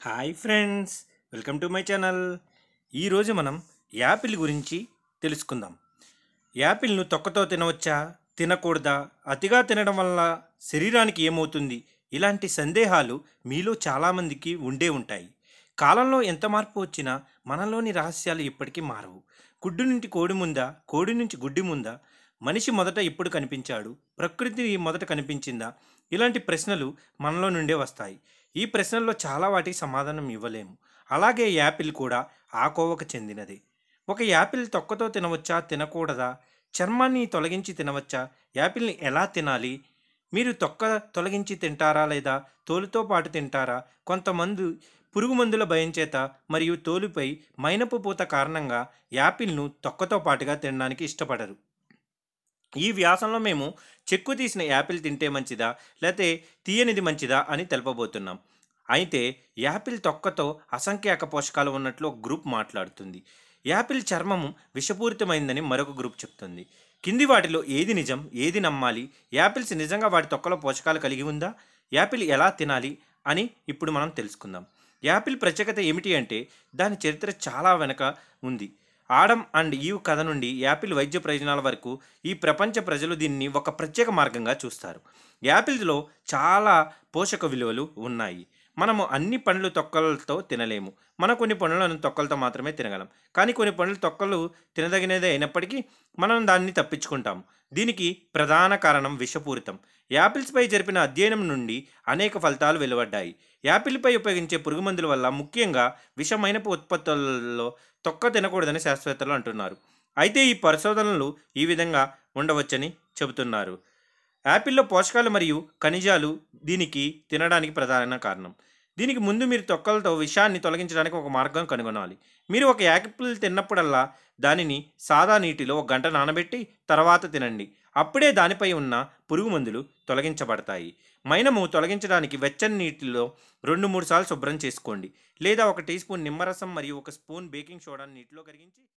Hi friends, welcome to my channel. ఈరోజు మనం Apple గురించి తెలుసుకుందాం. యాపిల్ను తొక్కతో తినవచ్చా, తినకూడదా, అతిగా తినడం వల్ల శరీరానికి ఏమవుతుంది, ఇలాంటి సందేహాలు మీలో చాలామందికి ఉండే ఉంటాయి. కాలంలో ఎంత మార్పు వచ్చినా మనలోని రహస్యాలు ఎప్పటికీ మారవు. గుడ్డు నుండి కోడి ముందా, కోడి నుంచి గుడ్డి ముందా, మనిషి మొదట ఎప్పుడు కనిపించాడు, ప్రకృతి మొదట కనిపించిందా, ఇలాంటి ప్రశ్నలు మనలో నుండే వస్తాయి. ఈ ప్రశ్నల్లో చాలా వాటికి సమాధానం ఇవ్వలేము. అలాగే యాపిల్ కూడా ఆ కోవకు చెందినదే. ఒక యాపిల్ తొక్కతో తినవచ్చా, తినకూడదా, చర్మాన్ని తొలగించి తినవచ్చా, యాపిల్ని ఎలా తినాలి, మీరు తొక్క తొలగించి తింటారా లేదా తోలుతో పాటు తింటారా, కొంతమంది పురుగు మందుల భయం చేత మరియు తోలుపై మైనపు పూత కారణంగా యాపిల్ను తొక్కతో పాటుగా తినడానికి ఇష్టపడరు. ఈ వ్యాసంలో మేము చెక్కు తీసిన యాపిల్ తింటే మంచిదా, లేతే తీయనిది మంచిదా అని తెలుపబోతున్నాం. అయితే యాపిల్ తొక్కతో అసంఖ్యాక పోషకాలు ఉన్నట్లు ఒక గ్రూప్ మాట్లాడుతుంది. యాపిల్ చర్మము విషపూరితమైందని మరొక గ్రూప్ చెప్తుంది. కింది వాటిలో ఏది నిజం, ఏది నమ్మాలి, యాపిల్స్ నిజంగా వాటి తొక్కలో పోషకాలు కలిగి ఉందా, యాపిల్ ఎలా తినాలి అని ఇప్పుడు మనం తెలుసుకుందాం. యాపిల్ ప్రత్యేకత ఏమిటి అంటే దాని చరిత్ర చాలా వెనక ఉంది. ఆడమ్ అండ్ ఈవ్ కథ నుండి యాపిల్ వైద్య ప్రయోజనాల వరకు ఈ ప్రపంచ ప్రజలు దీన్ని ఒక ప్రత్యేక మార్గంగా చూస్తారు. యాపిల్స్లో చాలా పోషక విలువలు ఉన్నాయి. మనము అన్ని పండ్లు తొక్కలతో తినలేము. మనం కొన్ని పండ్లను తొక్కలతో మాత్రమే తినగలం. కానీ కొన్ని పండ్లు తొక్కలు తినదగినదే అయినప్పటికీ మనం దాన్ని తప్పించుకుంటాం. దీనికి ప్రధాన కారణం విషపూరితం. యాపిల్స్పై జరిపిన అధ్యయనం నుండి అనేక ఫలితాలు వెలువడ్డాయి. యాపిల్పై ఉపయోగించే పురుగుమందుల వల్ల ముఖ్యంగా విషమైనపు ఉత్పత్తులలో తొక్క తినకూడదని శాస్త్రవేత్తలు అంటున్నారు. అయితే ఈ పరిశోధనలు ఈ విధంగా ఉండవచ్చని చెబుతున్నారు. యాపిల్లో పోషకాలు మరియు ఖనిజాలు దీనికి తినడానికి ప్రధాన కారణం. దీనికి ముందు మీరు తొక్కలతో విషాన్ని తొలగించడానికి ఒక మార్గం కనుగొనాలి. మీరు ఒక యాపిల్ తిన్నప్పుడల్లా దానిని సాదా నీటిలో 1 గంట నానబెట్టి తర్వాత తినండి. అప్పుడే దానిపై ఉన్న పురుగు మందులు తొలగించబడతాయి. మైనము తొలగించడానికి వెచ్చని నీటిలో 2-3 సార్లు శుభ్రం చేసుకోండి. లేదా 1 టీ స్పూన్ నిమ్మరసం మరియు 1 స్పూన్ బేకింగ్ సోడాను నీటిలో కరిగించి